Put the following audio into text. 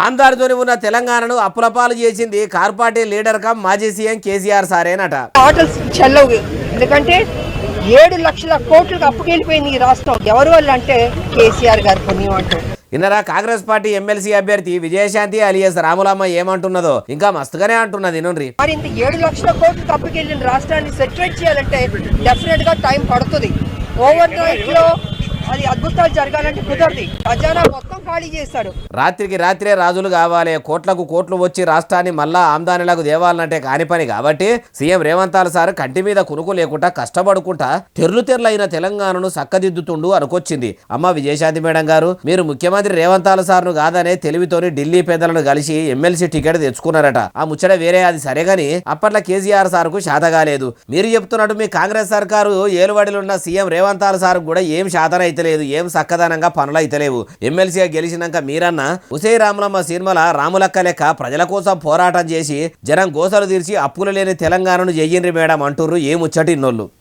ఆంధ్రాతోని ఉన్న తెలంగాణను అప్పులపాలు చేసింది కార్పార్టీ లీడర్ కమ్ మాజీ సీఎం కేసీఆర్ సారేనట. ఆటలు చెల్లవు, ఎందుకంటే 7,00,000 కోట్లకు అప్పుకెళ్ళిపోయింది ఈ రాష్ట్రం. ఎవరు వాళ్ళు అంటే కేసీఆర్ గారు పుణ్యం అంటూ. ఇన్నరా కాంగ్రెస్ పార్టీ ఎమ్మెల్సీ అభ్యర్థి విజయశాంతి అలియాస్ రాములమ్మ ఏమంటున్నదో ఇంకా మస్తుగానే అంటున్నది. నుండి మరి ఇంత 7,00,000 కోట్లకు అప్పుకెళ్ళిన రాష్ట్రాన్ని సెటిల్ చేయాలంటే డెఫినెట్ గా టైం పడుతుంది. ఓవర్ నైట్ లో అది అద్భుతాలు జరగాలంటే కుదరదు. ఖజానా మొత్తం ఖాళీ చేశాడు. రాత్రికి రాత్రే రాజులు కావాలి, కోట్లకు కోట్లు వచ్చి రాష్ట్రాన్ని మళ్ళా ఆమ్దానిలకు దేవాలంటే కాని పని. కాబట్టి సీఎం రేవంత్ సార్ కంటి మీద కునుకు లేకుండా కష్టపడుకుంటా తెర్లైన తెలంగాణను చక్కదిద్దుతుండు అనుకొచ్చింది. అమ్మ విజయశాంతి మేడం గారు, మీరు ముఖ్యమంత్రి రేవంత్ సార్ను కాదనే తెలివితోని ఢిల్లీ పెద్దలను కలిసి ఎమ్మెల్సీ టికెట్ తెచ్చుకున్నారట. ఆ ముచ్చట వేరే, అది సరేగాని అప్పట్లో కేసీఆర్ సార్ కు శాత కాలేదు. మీరు చెప్తున్నట్టు మీ కాంగ్రెస్ సర్కారు ఏలుబడిలున్న సీఎం రేవంత్ సార్ కూడా ఏం శాతం లేదు, ఏం సక్కదనంగా పనులు అయితలేవు. ఎమ్మెల్సీగా గెలిచినాక మీరన్నా ఉసే రాములమ్మ సినిమాల రాములక్క లెక్క ప్రజల కోసం పోరాటం చేసి జనం గోసలు తీర్చి అప్పులు లేని తెలంగాణను చెయ్యండి మేడం అంటుర్రు. ఏ ముచ్చటిన్నోళ్ళు.